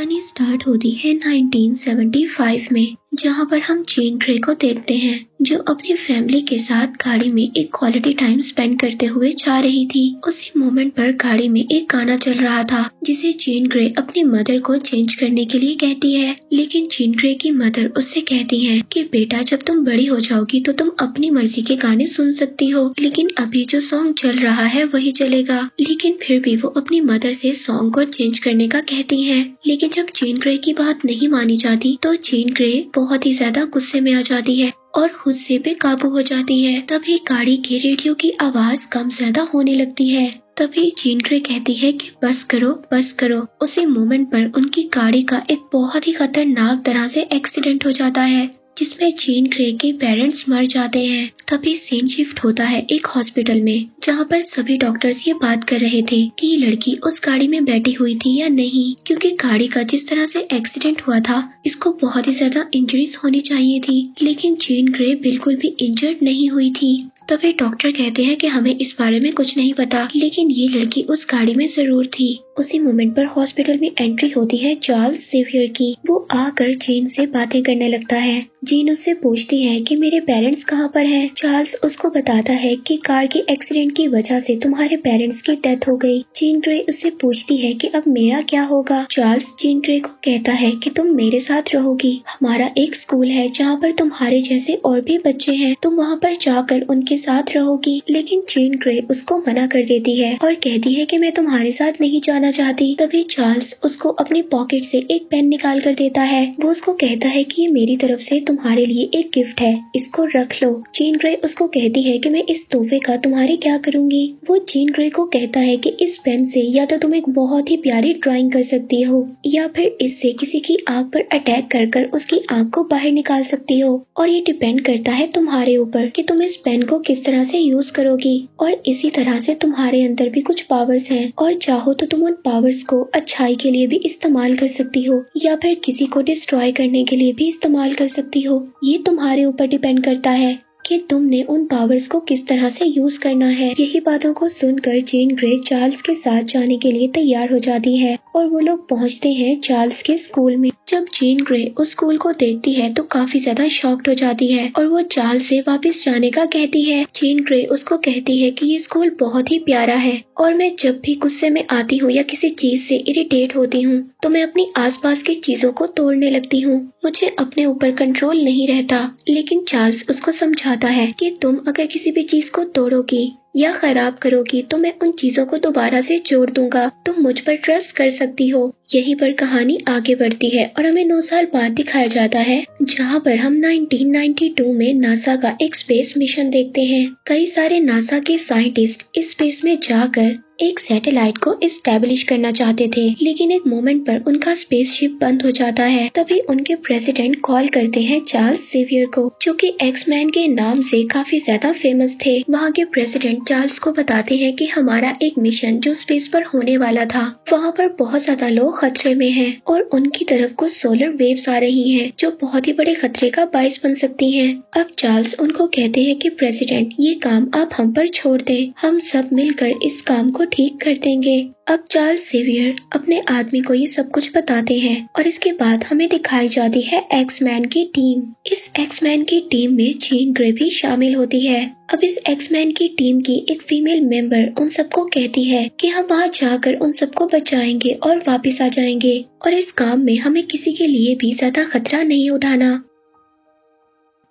कहानी स्टार्ट होती है 1975 में, जहां पर हम जेन ग्रे को देखते हैं जो अपनी फैमिली के साथ गाड़ी में एक क्वालिटी टाइम स्पेंड करते हुए जा रही थी। उसी मोमेंट पर गाड़ी में एक गाना चल रहा था जिसे जेन ग्रे अपनी मदर को चेंज करने के लिए कहती है, लेकिन जेन ग्रे की मदर उससे कहती है कि बेटा जब तुम बड़ी हो जाओगी तो तुम अपनी मर्जी के गाने सुन सकती हो, लेकिन अभी जो सॉन्ग चल रहा है वही चलेगा। लेकिन फिर भी वो अपनी मदर से सॉन्ग को चेंज करने का कहती है, लेकिन जब जेन ग्रे की बात नहीं मानी जाती तो जेन ग्रे बहुत ही ज्यादा गुस्से में आ जाती है और खुद से बेकाबू हो जाती है। तभी गाड़ी के रेडियो की आवाज कम ज्यादा होने लगती है। तभी जेन ग्रे कहती है कि बस करो बस करो। उसी मोमेंट पर उनकी गाड़ी का एक बहुत ही खतरनाक तरह से एक्सीडेंट हो जाता है जिसमें जेन ग्रे के पेरेंट्स मर जाते हैं। तभी सीन शिफ्ट होता है एक हॉस्पिटल में, जहां पर सभी डॉक्टर्स ये बात कर रहे थे कि ये लड़की उस गाड़ी में बैठी हुई थी या नहीं, क्योंकि गाड़ी का जिस तरह से एक्सीडेंट हुआ था इसको बहुत ही ज्यादा इंजरीज होनी चाहिए थी, लेकिन जेन ग्रे बिल्कुल भी इंजर्ड नहीं हुई थी। तभी डॉक्टर कहते हैं कि हमें इस बारे में कुछ नहीं पता, लेकिन ये लड़की उस गाड़ी में जरूर थी। उसी मोमेंट पर हॉस्पिटल में एंट्री होती है चार्ल्स जेवियर की। वो आकर जेन से बातें करने लगता है। जेन उससे पूछती है कि मेरे पेरेंट्स कहाँ पर हैं। चार्ल्स उसको बताता है कि कार के एक्सीडेंट की वजह से तुम्हारे पेरेंट्स की डेथ हो गई। जेन ग्रे उससे पूछती है कि अब मेरा क्या होगा। चार्ल्स जेन ग्रे को कहता है कि तुम मेरे साथ रहोगी। हमारा एक स्कूल है जहाँ पर तुम्हारे जैसे और भी बच्चे हैं, तुम वहाँ पर जाकर उनके साथ रहोगी। लेकिन जेन ग्रे उसको मना कर देती है और कहती है कि मैं तुम्हारे साथ नहीं जाना चाहती। तभी चार्ल्स उसको अपनी पॉकेट से एक पेन निकाल कर देता है। वो उसको कहता है कि ये मेरी तरफ से तुम्हारे लिए एक गिफ्ट है, इसको रख लो। जेन ग्रे उसको कहती है कि मैं इस तोहफे का तुम्हारी क्या करूंगी। वो जेन ग्रे को कहता है कि इस पेन से या तो तुम एक बहुत ही प्यारी ड्राइंग कर सकती हो या फिर इससे किसी की आंख पर अटैक कर कर उसकी आंख को बाहर निकाल सकती हो, और ये डिपेंड करता है तुम्हारे ऊपर कि तुम इस पेन को किस तरह से यूज करोगी। और इसी तरह से तुम्हारे अंदर भी कुछ पावर्स हैं और चाहो तो तुम उन पावर्स को अच्छाई के लिए भी इस्तेमाल कर सकती हो या फिर किसी को डिस्ट्रॉय करने के लिए भी इस्तेमाल कर सकती हो। ये तुम्हारे ऊपर डिपेंड करता है कि तुमने उन पावर्स को किस तरह से यूज करना है। यही बातों को सुनकर जेन ग्रे चार्ल्स के साथ जाने के लिए तैयार हो जाती है और वो लोग पहुंचते हैं चार्ल्स के स्कूल में। जब जेन ग्रे उस स्कूल को देखती है तो काफी ज्यादा शॉक्ड हो जाती है और वो चार्ल्स से वापस जाने का कहती है। जेन ग्रे उसको कहती है कि ये स्कूल बहुत ही प्यारा है और मैं जब भी गुस्से में आती हूँ या किसी चीज से इरिटेट होती हूँ तो मैं अपनी आसपास की चीजों को तोड़ने लगती हूँ, मुझे अपने ऊपर कंट्रोल नहीं रहता। लेकिन चार्ल्स उसको समझाता है कि तुम अगर किसी भी चीज को तोड़ोगी या खराब करोगी तो मैं उन चीजों को दोबारा से जोड़ दूंगा, तुम मुझ पर ट्रस्ट कर सकती हो। यहीं पर कहानी आगे बढ़ती है और हमें 9 साल बाद दिखाया जाता है, जहां पर हम 1992 में नासा का एक स्पेस मिशन देखते हैं। कई सारे नासा के साइंटिस्ट इस स्पेस में जाकर एक सैटेलाइट को एस्टेब्लिश करना चाहते थे, लेकिन एक मोमेंट पर उनका स्पेसशिप बंद हो जाता है। तभी उनके प्रेसिडेंट कॉल करते हैं चार्ल्स जेवियर को, जो कि एक्समैन के नाम से काफी ज्यादा फेमस थे। वहाँ के प्रेसिडेंट चार्ल्स को बताते हैं कि हमारा एक मिशन जो स्पेस पर होने वाला था वहाँ पर बहुत ज्यादा लोग खतरे में हैं और उनकी तरफ कुछ सोलर वेव्स आ रही हैं जो बहुत ही बड़े खतरे का बायस बन सकती हैं। अब चार्ल्स उनको कहते हैं कि प्रेसिडेंट ये काम आप हम पर छोड़ दें, हम सब मिलकर इस काम को ठीक कर देंगे। अब चार्ल्स जेवियर अपने आदमी को ये सब कुछ बताते हैं और इसके बाद हमें दिखाई जाती है एक्समैन की टीम। इस एक्समैन की टीम में जेन ग्रे भी शामिल होती है। अब इस एक्समैन की टीम की एक फीमेल मेंबर उन सबको कहती है कि हम वहाँ जाकर उन सबको बचाएंगे और वापस आ जाएंगे और इस काम में हमें किसी के लिए भी ज्यादा खतरा नहीं उठाना।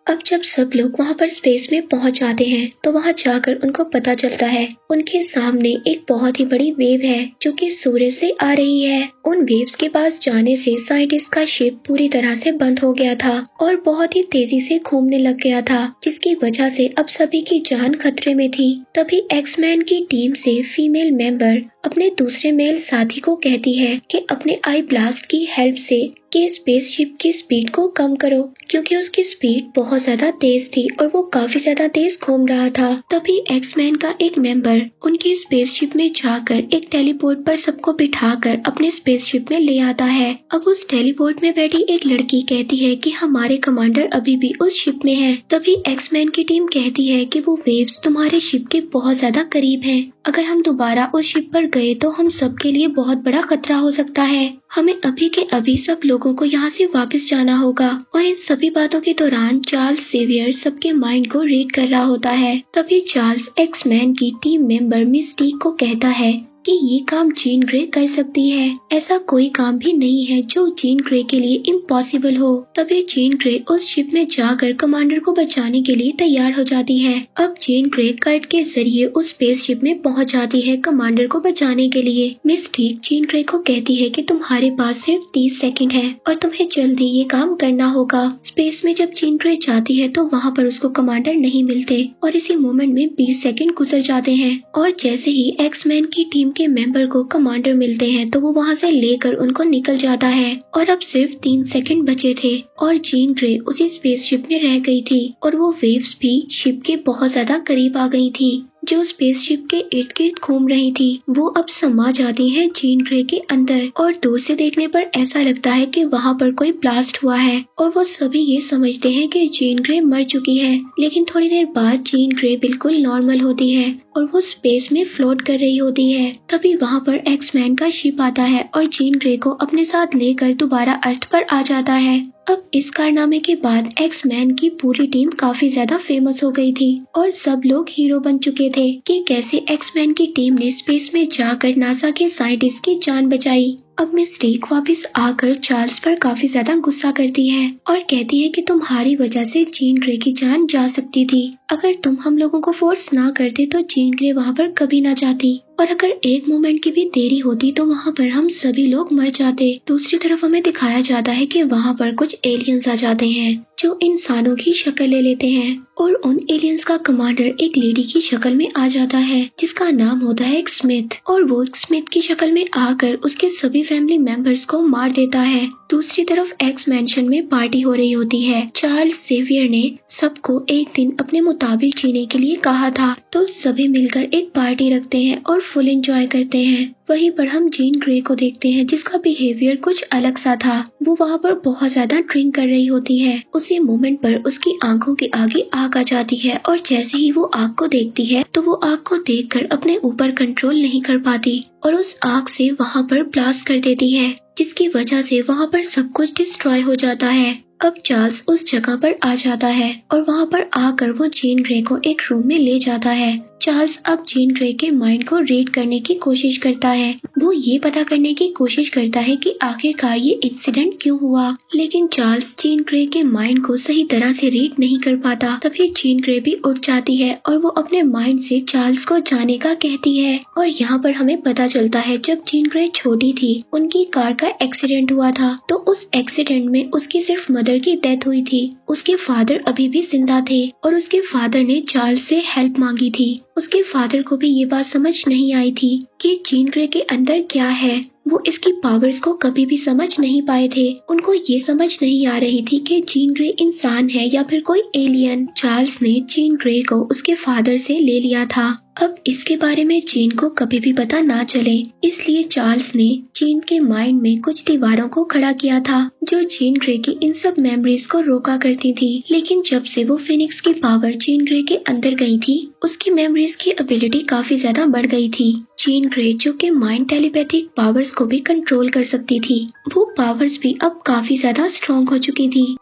अब जब सब लोग वहाँ पर स्पेस में पहुँच जाते हैं तो वहाँ जाकर उनको पता चलता है उनके सामने एक बहुत ही बड़ी वेव है जो कि सूरज से आ रही है। उन वेव्स के पास जाने से साइंटिस्ट का शिप पूरी तरह से बंद हो गया था और बहुत ही तेजी से घूमने लग गया था, जिसकी वजह से अब सभी की जान खतरे में थी। तभी एक्समैन की टीम से फीमेल मेंबर अपने दूसरे मेल साथी को कहती है कि अपने आई ब्लास्ट की हेल्प से कि स्पेसशिप की स्पीड को कम करो, क्योंकि उसकी स्पीड बहुत ज्यादा तेज थी और वो काफी ज्यादा तेज घूम रहा था। तभी एक्समैन का एक मेंबर उनकी स्पेसशिप में जाकर एक टेलीपोर्ट पर सबको बिठाकर अपने स्पेसशिप में ले आता है। अब उस टेलीपोर्ट में बैठी एक लड़की कहती है कि हमारे कमांडर अभी भी उस शिप में हैं। तभी एक्समैन की टीम कहती है कि वो वेव्स तुम्हारे शिप के बहुत ज्यादा करीब हैं अगर हम दोबारा उस शिप पर गए तो हम सबके लिए बहुत बड़ा खतरा हो सकता है। हमें अभी के अभी सब लोगों को यहाँ से वापस जाना होगा। और इन सभी बातों के दौरान चार्ल्स जेवियर सबके माइंड को रीड कर रहा होता है। तभी चार्ल्स एक्स-मैन की टीम मेंबर मिस्टीक को कहता है कि ये काम जीन ग्रे कर सकती है। ऐसा कोई काम भी नहीं है जो जीन ग्रे के लिए इम्पॉसिबल हो। तभी जीन ग्रे उस शिप में जाकर कमांडर को बचाने के लिए तैयार हो जाती है। अब जीन ग्रे कर्ट के जरिए उस स्पेस शिप में पहुंच जाती है कमांडर को बचाने के लिए। मिस्टीक जीन ग्रे को कहती है कि तुम्हारे पास सिर्फ 30 सेकंड है और तुम्हें जल्दी ये काम करना होगा। स्पेस में जब जीन ग्रे जाती है तो वहाँ पर उसको कमांडर नहीं मिलते और इसी मोमेंट में 20 सेकंड गुजर जाते हैं। और जैसे ही एक्स-मैन की टीम के मेंबर को कमांडर मिलते हैं तो वो वहाँ से लेकर उनको निकल जाता है। और अब सिर्फ 3 सेकंड बचे थे और जीन ग्रे उसी स्पेसशिप में रह गई थी और वो वेव्स भी शिप के बहुत ज्यादा करीब आ गई थी जो स्पेसशिप के इर्द गिर्द घूम रही थी। वो अब समा जाती है जीन ग्रे के अंदर और दूर से देखने पर ऐसा लगता है कि वहाँ पर कोई ब्लास्ट हुआ है और वो सभी ये समझते हैं कि जीन ग्रे मर चुकी है। लेकिन थोड़ी देर बाद जीन ग्रे बिल्कुल नॉर्मल होती है और वो स्पेस में फ्लोट कर रही होती है। तभी वहाँ पर एक्स-मैन का शिप आता है और जीन ग्रे को अपने साथ लेकर दोबारा अर्थ पर आ जाता है। अब इस कारनामे के बाद एक्स-मैन की पूरी टीम काफी ज्यादा फेमस हो गई थी और सब लोग हीरो बन चुके थे कि कैसे एक्स-मैन की टीम ने स्पेस में जाकर नासा के साइंटिस्ट की जान बचाई। अब मिस्टीक वापस आकर चार्ल्स पर काफी ज्यादा गुस्सा करती है और कहती है कि तुम्हारी वजह से जीन ग्रे की जान जा सकती थी। अगर तुम हम लोगों को फोर्स ना करते तो जीन ग्रे वहाँ पर कभी ना जाती और अगर एक मोमेंट की भी देरी होती तो वहाँ पर हम सभी लोग मर जाते। दूसरी तरफ हमें दिखाया जाता है कि वहाँ पर कुछ एलियंस आ जाते हैं जो इंसानों की शक्ल ले लेते हैं और उन एलियंस का कमांडर एक लेडी की शक्ल में आ जाता है जिसका नाम होता है एक स्मिथ और वो स्मिथ की शक्ल में आकर उसके सभी फैमिली मेंबर्स को मार देता है। दूसरी तरफ एक्स मैंशन में पार्टी हो रही होती है। चार्ल्स जेवियर ने सबको एक दिन अपने मुताबिक जीने के लिए कहा था तो सभी मिलकर एक पार्टी रखते हैं और फुल एंजॉय करते हैं। वहीं पर हम जीन ग्रे को देखते हैं जिसका बिहेवियर कुछ अलग सा था। वो वहाँ पर बहुत ज्यादा ड्रिंक कर रही होती है। उसी मोमेंट पर उसकी आंखों के आगे आग आ जाती है और जैसे ही वो आग को देखती है तो वो आग को देखकर अपने ऊपर कंट्रोल नहीं कर पाती और उस आग से वहाँ पर ब्लास्ट कर देती है जिसकी वजह से वहाँ पर सब कुछ डिस्ट्रॉय हो जाता है। अब चार्ल्स उस जगह पर आ जाता है और वहाँ पर आकर वो जीन ग्रे को एक रूम में ले जाता है। चार्ल्स अब जीन ग्रे के माइंड को रीड करने की कोशिश करता है। वो ये पता करने की कोशिश करता है कि आखिरकार ये इंसिडेंट क्यों हुआ, लेकिन चार्ल्स जीन ग्रे के माइंड को सही तरह से रीड नहीं कर पाता। तभी जीन ग्रे भी उठ जाती है और वो अपने माइंड से चार्ल्स को जाने का कहती है। और यहाँ पर हमें पता चलता है जब जीन ग्रे छोटी थी उनकी कार का एक्सीडेंट हुआ था तो उस एक्सीडेंट में उसकी सिर्फ मदर की डेथ हुई थी। उसके फादर अभी भी जिंदा थे और उसके फादर ने चार्ल्स से हेल्प मांगी थी। उसके फादर को भी ये बात समझ नहीं आई थी कि जीन ग्रे के अंदर क्या है। वो इसकी पावर्स को कभी भी समझ नहीं पाए थे। उनको ये समझ नहीं आ रही थी कि जीन ग्रे इंसान है या फिर कोई एलियन। चार्ल्स ने जीन ग्रे को उसके फादर से ले लिया था। अब इसके बारे में जीन को कभी भी पता ना चले, इसलिए चार्ल्स ने जीन के माइंड में कुछ दीवारों को खड़ा किया था जो जीन ग्रे की इन सब मेमोरीज को रोका करती थी। लेकिन जब से वो फिनिक्स की पावर जीन ग्रे के अंदर गई थी उसकी मेमोरीज की एबिलिटी काफी ज्यादा बढ़ गई थी। जीन ग्रे जो कि माइंड टेलीपैथिक पावर्स को भी कंट्रोल कर सकती थी, वो पावर्स भी अब काफी ज्यादा स्ट्रॉन्ग हो चुकी थी।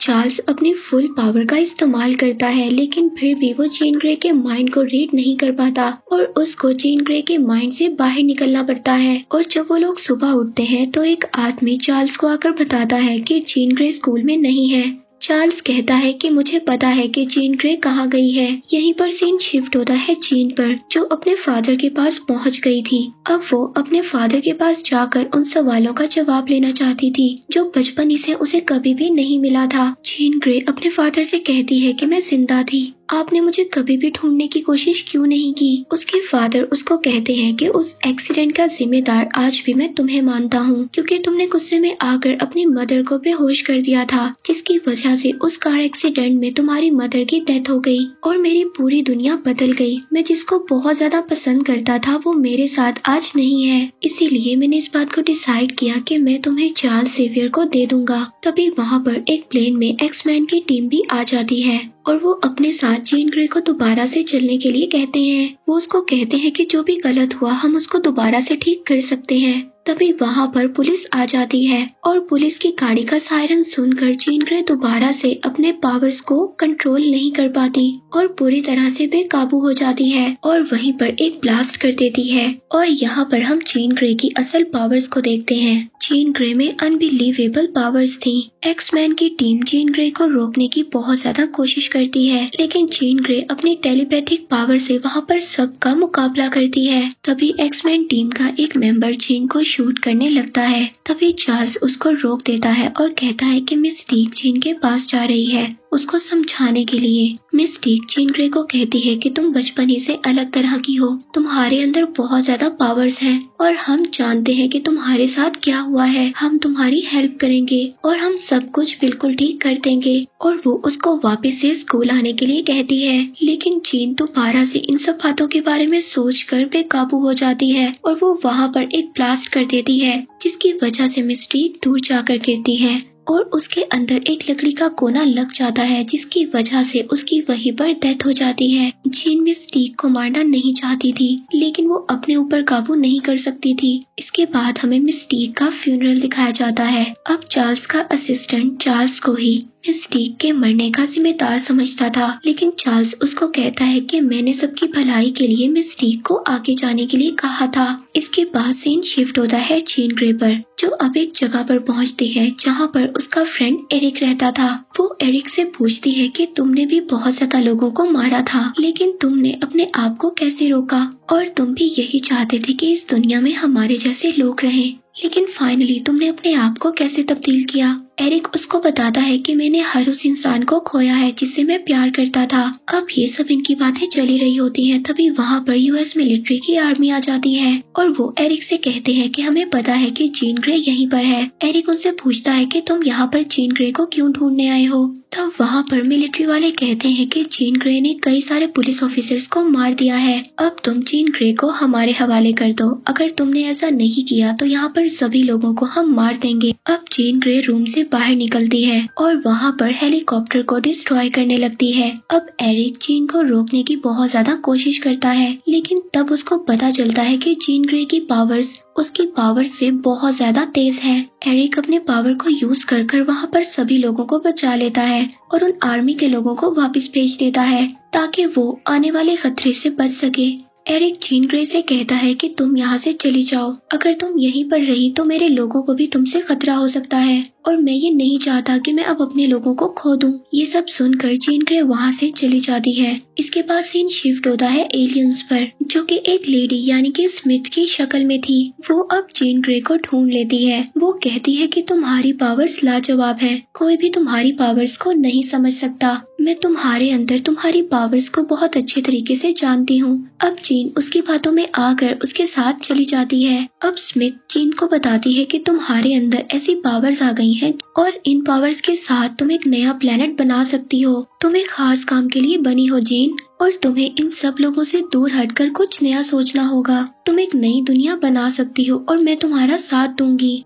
चार्ल्स अपनी फुल पावर का इस्तेमाल करता है लेकिन फिर भी वो जीन ग्रे के माइंड को रीड नहीं कर पाता और उसको जीन ग्रे के माइंड से बाहर निकलना पड़ता है। और जब वो लोग सुबह उठते हैं तो एक आदमी चार्ल्स को आकर बताता है कि जीन ग्रे स्कूल में नहीं है। चार्ल्स कहता है कि मुझे पता है कि जीन ग्रे कहाँ गई है। यहीं पर सीन शिफ्ट होता है जीन पर जो अपने फादर के पास पहुँच गई थी। अब वो अपने फादर के पास जाकर उन सवालों का जवाब लेना चाहती थी जो बचपन से उसे कभी भी नहीं मिला था। जीन ग्रे अपने फादर से कहती है कि मैं जिंदा थी, आपने मुझे कभी भी ढूंढने की कोशिश क्यों नहीं की। उसके फादर उसको कहते हैं कि उस एक्सीडेंट का जिम्मेदार आज भी मैं तुम्हें मानता हूँ क्योंकि तुमने गुस्से में आकर अपनी मदर को बेहोश कर दिया था जिसकी वजह से उस कार एक्सीडेंट में तुम्हारी मदर की डेथ हो गई और मेरी पूरी दुनिया बदल गई। मैं जिसको बहुत ज्यादा पसंद करता था वो मेरे साथ आज नहीं है, इसीलिए मैंने इस बात को डिसाइड किया कि मैं तुम्हें चार्ल्स जेवियर को दे दूंगा। तभी वहाँ पर एक प्लेन में एक्स-मैन की टीम भी आ जाती है और वो अपने साथ जेन ग्रे को दोबारा से चलने के लिए कहते हैं। वो उसको कहते हैं कि जो भी गलत हुआ हम उसको दोबारा से ठीक कर सकते हैं। तभी वहाँ पर पुलिस आ जाती है और पुलिस की गाड़ी का सायरन सुनकर जेन ग्रे दोबारा से अपने पावर्स को कंट्रोल नहीं कर पाती और पूरी तरह से बेकाबू हो जाती है और वहीं पर एक ब्लास्ट कर देती है। और यहाँ पर हम जेन ग्रे की असल पावर्स को देखते हैं। जेन ग्रे में अनबिलीवेबल पावर्स थी। एक्समैन की टीम जेन ग्रे को रोकने की बहुत ज्यादा कोशिश करती है, लेकिन जेन ग्रे अपनी टेलीपैथिक पावर से वहाँ पर सबका मुकाबला करती है। तभी एक्समैन टीम का एक मेंबर जेन को शूट करने लगता है। तभी चार्ल्स उसको रोक देता है और कहता है कि मिस्टीक जेन के पास जा रही है उसको समझाने के लिए। मिस्टीक जेन ग्रे को कहती है कि तुम बचपन ही से अलग तरह की हो, तुम्हारे अंदर बहुत ज्यादा पावर्स हैं और हम जानते हैं कि तुम्हारे साथ क्या हुआ है। हम तुम्हारी हेल्प करेंगे और हम सब कुछ बिल्कुल ठीक कर देंगे। और वो उसको वापस से स्कूल आने के लिए कहती है, लेकिन जेन दोबारा से इन सब बातों के बारे में सोचकर बेकाबू हो जाती है और वो वहाँ पर एक ब्लास्ट कर देती है, जिसकी वजह से मिस्टीक दूर जाकर गिरती है और उसके अंदर एक लकड़ी का कोना लग जाता है, जिसकी वजह से उसकी वहीं पर डेथ हो जाती है। जेन मिस्टीक को मारना नहीं चाहती थी, लेकिन वो अपने ऊपर काबू नहीं कर सकती थी। इसके बाद हमें मिस्टीक का फ्यूनरल दिखाया जाता है। अब चार्ल्स का असिस्टेंट चार्ल्स को ही मिस्टीक के मरने का जिम्मेदार समझता था, लेकिन चार्ल्स उसको कहता है कि मैंने सबकी भलाई के लिए मिस्टीक को आगे जाने के लिए कहा था। इसके बाद सीन शिफ्ट होता है जेन ग्रे पर, जो अब एक जगह पर पहुंचती है जहां पर उसका फ्रेंड एरिक रहता था। वो एरिक से पूछती है कि तुमने भी बहुत ज्यादा लोगों को मारा था, लेकिन तुमने अपने आप को कैसे रोका? और तुम भी यही चाहते थे कि इस दुनिया में हमारे जैसे लोग रहें, लेकिन फाइनली तुमने अपने आप को कैसे तब्दील किया? एरिक उसको बताता है कि मैंने हर उस इंसान को खोया है जिससे मैं प्यार करता था। अब ये सब इनकी बातें चली रही होती हैं, तभी वहाँ पर यूएस मिलिट्री की आर्मी आ जाती है और वो एरिक से कहते हैं कि हमें पता है कि जेन ग्रे यहीं पर है। एरिक उनसे पूछता है कि तुम यहाँ पर जेन ग्रे को क्यों ढूंढने आए हो? तब वहाँ पर मिलिट्री वाले कहते हैं कि जेन ग्रे ने कई सारे पुलिस ऑफिसर्स को मार दिया है। अब तुम जेन ग्रे को हमारे हवाले कर दो। अगर तुमने ऐसा नहीं किया तो यहाँ पर सभी लोगों को हम मार देंगे। अब जेन ग्रे रूम से बाहर निकलती है और वहाँ पर हेलीकॉप्टर को डिस्ट्रॉय करने लगती है। अब एरिक जेन को रोकने की बहुत ज्यादा कोशिश करता है, लेकिन तब उसको पता चलता है कि जेन ग्रे की पावर्स उसकी पावर से बहुत ज्यादा तेज है। एरिक अपने पावर को यूज कर कर वहाँ पर सभी लोगों को बचा लेता है और उन आर्मी के लोगों को वापस भेज देता है ताकि वो आने वाले खतरे से बच सके। एरिक जेन ग्रे से कहता है कि तुम यहाँ से चली जाओ, अगर तुम यहीं पर रही तो मेरे लोगों को भी तुमसे खतरा हो सकता है और मैं ये नहीं चाहता कि मैं अब अपने लोगों को खो दूं। ये सब सुनकर जेन ग्रे वहाँ से चली जाती है। इसके बाद सीन शिफ्ट होता है एलियंस पर, जो कि एक लेडी यानी कि स्मिथ की शक्ल में थी। वो अब जेन ग्रे को ढूंढ लेती है। वो कहती है कि तुम्हारी पावर्स लाजवाब हैं, कोई भी तुम्हारी पावर्स को नहीं समझ सकता। मैं तुम्हारे अंदर तुम्हारी पावर्स को बहुत अच्छे तरीके से जानती हूँ। अब जेन उसकी बातों में आकर उसके साथ चली जाती है। अब स्मिथ जेन को बताती है कि तुम्हारे अंदर ऐसी पावर्स आ गई हैं और इन पावर्स के साथ तुम एक नया प्लेनेट बना सकती हो। तुम एक खास काम के लिए बनी हो जेन, और तुम्हें इन सब लोगों से दूर हटकर कुछ नया सोचना होगा। तुम एक नई दुनिया बना सकती हो और मैं तुम्हारा साथ दूंगी।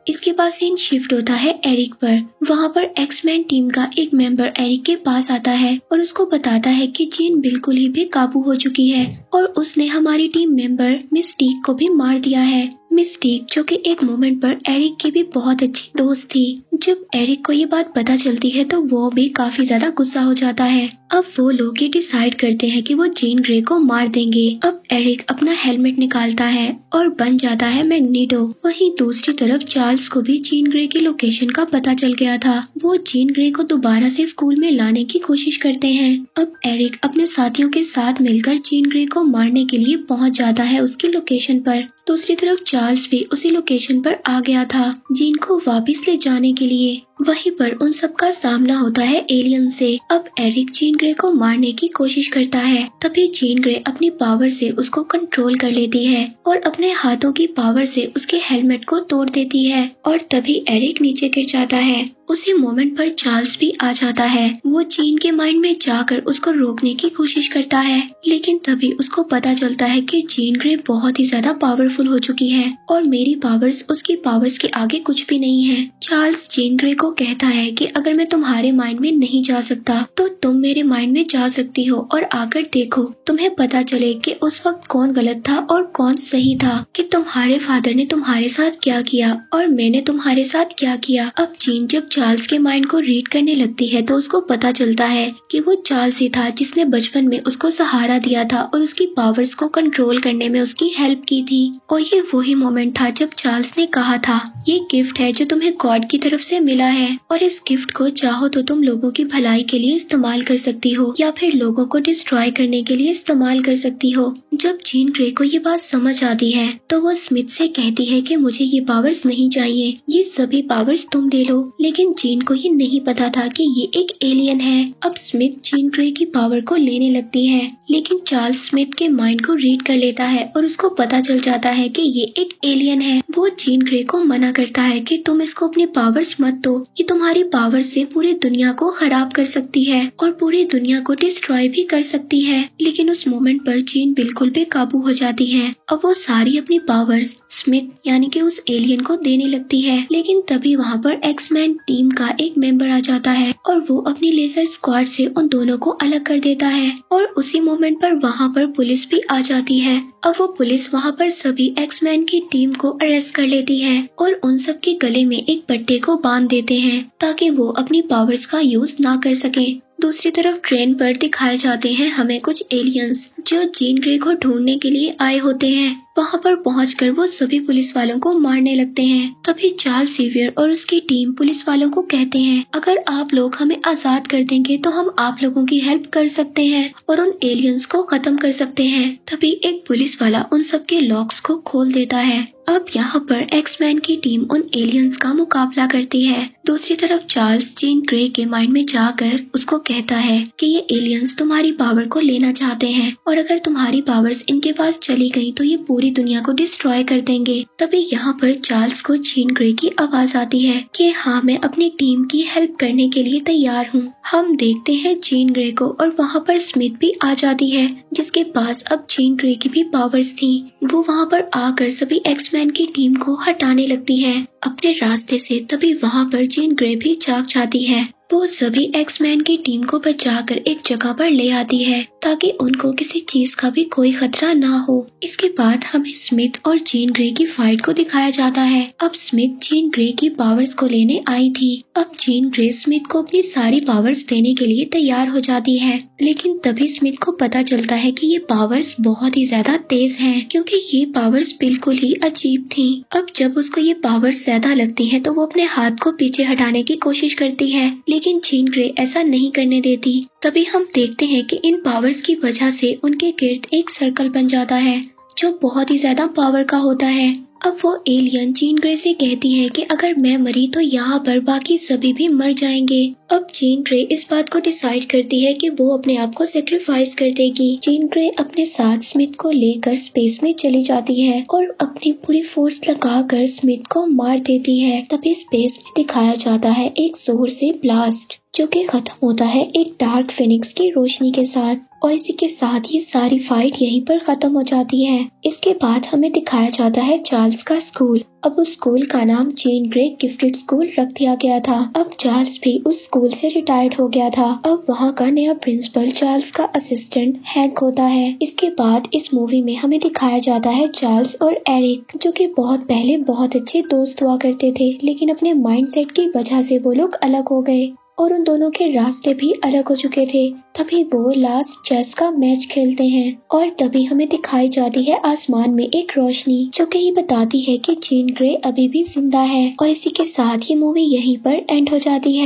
इसके बाद सीन शिफ्ट होता है एरिक पर। वहाँ पर एक्समैन टीम का एक मेंबर एरिक के पास आता है और उसको बताता है कि जेन बिल्कुल ही बेकाबू हो चुकी है और उसने हमारी टीम मेंबर मिस्टीक को भी मार दिया है। मिस्टीक जो कि एक मोमेंट पर एरिक की भी बहुत अच्छी दोस्त थी। जब एरिक को ये बात पता चलती है तो वो भी काफी ज्यादा गुस्सा हो जाता है। अब वो लोग ये डिसाइड करते हैं कि वो जेन ग्रे को मार देंगे। अब एरिक अपना हेलमेट निकालता है और बन जाता है मैग्नीटो। वहीं दूसरी तरफ चार्ल्स को भी जेन ग्रे की लोकेशन का पता चल गया था। वो जेन ग्रे को दोबारा से स्कूल में लाने की कोशिश करते हैं। अब एरिक अपने साथियों के साथ मिलकर जेन ग्रे को मारने के लिए पहुंच जाता है उसकी लोकेशन पर। दूसरी तरफ चार्ल्स भी उसी लोकेशन पर आ गया था जेन को वापस ले जाने के लिए। वहीं पर उन सब का सामना होता है एलियन से। अब एरिक जेन ग्रे को मारने की कोशिश करता है, तभी जेन ग्रे अपनी पावर से उसको कंट्रोल कर लेती है और अपने हाथों की पावर से उसके हेलमेट को तोड़ देती है और तभी एरिक नीचे गिर जाता है। उसी मोमेंट पर चार्ल्स भी आ जाता है। वो जेन के माइंड में जाकर उसको रोकने की कोशिश करता है, लेकिन तभी उसको पता चलता है कि जेन ग्रे बहुत ही ज्यादा पावरफुल हो चुकी है और मेरी पावर्स उसकी पावर्स के आगे कुछ भी नहीं है। चार्ल्स जेन ग्रे को को कहता है कि अगर मैं तुम्हारे माइंड में नहीं जा सकता तो तुम मेरे माइंड में जा सकती हो और आकर देखो, तुम्हें पता चले कि उस वक्त कौन गलत था और कौन सही था, कि तुम्हारे फादर ने तुम्हारे साथ क्या किया और मैंने तुम्हारे साथ क्या किया। अब जीन जब चार्ल्स के माइंड को रीड करने लगती है तो उसको पता चलता है कि वो चार्ल्स ही था जिसने बचपन में उसको सहारा दिया था और उसकी पावर्स को कंट्रोल करने में उसकी हेल्प की थी। और ये वही मोमेंट था जब चार्ल्स ने कहा था, ये गिफ्ट है जो तुम्हें गॉड की तरफ से मिला है और इस गिफ्ट को चाहो तो तुम लोगों की भलाई के लिए इस्तेमाल कर सकती हो या फिर लोगों को डिस्ट्रॉय करने के लिए इस्तेमाल कर सकती हो। जब जीन ग्रे को ये बात समझ आती है तो वो स्मिथ से कहती है कि मुझे ये पावर्स नहीं चाहिए, ये सभी पावर्स तुम ले लो। लेकिन जीन को ये नहीं पता था कि ये एक एलियन है। अब स्मिथ जीन ग्रे की पावर को लेने लगती है, लेकिन चार्ल्स स्मिथ के माइंड को रीड कर लेता है और उसको पता चल जाता है कि ये एक एलियन है। वो जीन ग्रे को मना करता है कि तुम इसको अपने पावर्स मत दो, ये तुम्हारी पावर से पूरी दुनिया को खराब कर सकती है और पूरी दुनिया को डिस्ट्रॉय भी कर सकती है। लेकिन उस मोमेंट पर जीन बिल्कुल बेकाबू हो जाती है। अब वो सारी अपनी पावर्स स्मिथ यानी कि उस एलियन को देने लगती है। लेकिन तभी वहाँ पर एक्समैन टीम का एक मेंबर आ जाता है और वो अपनी लेजर स्क्वाड से उन दोनों को अलग कर देता है और उसी मोमेंट पर वहाँ पर पुलिस भी आ जाती है। अब वो पुलिस वहाँ पर सभी एक्समैन की टीम को अरेस्ट कर लेती है और उन सब के गले में एक पट्टे को बांध देते हैं ताकि वो अपनी पावर्स का यूज ना कर सके। दूसरी तरफ ट्रेन पर दिखाए जाते हैं हमें कुछ एलियंस जो जीन ग्रे को ढूंढने के लिए आए होते हैं। वहाँ पर पहुंचकर वो सभी पुलिस वालों को मारने लगते हैं। तभी चार्ल्स सेवियर और उसकी टीम पुलिस वालों को कहते हैं, अगर आप लोग हमें आजाद कर देंगे तो हम आप लोगों की हेल्प कर सकते हैं और उन एलियंस को खत्म कर सकते हैं। तभी एक पुलिस वाला उन सबके लॉक्स को खोल देता है। अब यहाँ पर एक्समैन की टीम उन एलियंस का मुकाबला करती है। दूसरी तरफ चार्ल्स जीन ग्रे के माइंड में जाकर उसको कहता है कि ये एलियंस तुम्हारी पावर को लेना चाहते हैं और अगर तुम्हारी पावर्स इनके पास चली गई तो ये पूरी दुनिया को डिस्ट्रॉय कर देंगे। तभी यहाँ पर चार्ल्स को जीन ग्रे की आवाज आती है कि हाँ, मैं अपनी टीम की हेल्प करने के लिए तैयार हूँ। हम देखते हैं जीन ग्रे को और वहाँ पर स्मिथ भी आ जाती है जिसके पास अब जीन ग्रे की भी पावर्स थी। वो वहाँ पर आकर सभी एक्समैन की टीम को हटाने लगती है अपने रास्ते से। तभी वहाँ पर जीन ग्रे भी जाग जाती है। वो सभी एक्समैन की टीम को बचाकर एक जगह पर ले आती है ताकि उनको किसी चीज का भी कोई खतरा ना हो। इसके बाद हमें स्मिथ और जीन ग्रे की फाइट को दिखाया जाता है। अब स्मिथ जीन ग्रे की पावर्स को लेने आई थी। अब जीन ग्रे स्मिथ को अपनी सारी पावर्स देने के लिए तैयार हो जाती है, लेकिन तभी स्मिथ को पता चलता है कि ये पावर्स बहुत ही ज्यादा तेज हैं क्योंकि ये पावर्स बिल्कुल ही अजीब थी। अब जब उसको ये पावर्स ज्यादा लगती है तो वो अपने हाथ को पीछे हटाने की कोशिश करती है, लेकिन जीन ग्रे ऐसा नहीं करने देती। तभी हम देखते हैं कि इन पावर्स की वजह से उनके गिर्द एक सर्कल बन जाता है जो बहुत ही ज्यादा पावर का होता है। अब वो एलियन जीन ग्रे से कहती है कि अगर मैं मरी तो यहाँ पर बाकी सभी भी मर जाएंगे। अब जीन ग्रे इस बात को डिसाइड करती है कि वो अपने आप को सेक्रीफाइस कर देगी। जीन ग्रे अपने साथ स्मिथ को लेकर स्पेस में चली जाती है और अपनी पूरी फोर्स लगाकर स्मिथ को मार देती है। तभी स्पेस में दिखाया जाता है एक जोर से ब्लास्ट जो कि खत्म होता है एक डार्क फिनिक्स की रोशनी के साथ, और इसी के साथ ये सारी फाइट यहीं पर खत्म हो जाती है। इसके बाद हमें दिखाया जाता है चार्ल्स का स्कूल। अब उस स्कूल का नाम जीन ग्रे गिफ्टेड स्कूल रख दिया गया था। अब चार्ल्स भी उस स्कूल से रिटायर्ड हो गया था। अब वहाँ का नया प्रिंसिपल चार्ल्स का असिस्टेंट हैंक होता है। इसके बाद इस मूवी में हमें दिखाया जाता है चार्ल्स और एरिक जो कि बहुत पहले बहुत अच्छे दोस्त हुआ करते थे, लेकिन अपने माइंडसेट की वजह से वो लोग अलग हो गए और उन दोनों के रास्ते भी अलग हो चुके थे। तभी वो लास्ट चेस का मैच खेलते हैं और तभी हमें दिखाई जाती है आसमान में एक रोशनी जो कि ये बताती है कि जीन ग्रे अभी भी जिंदा है। और इसी के साथ ये मूवी यहीं पर एंड हो जाती है।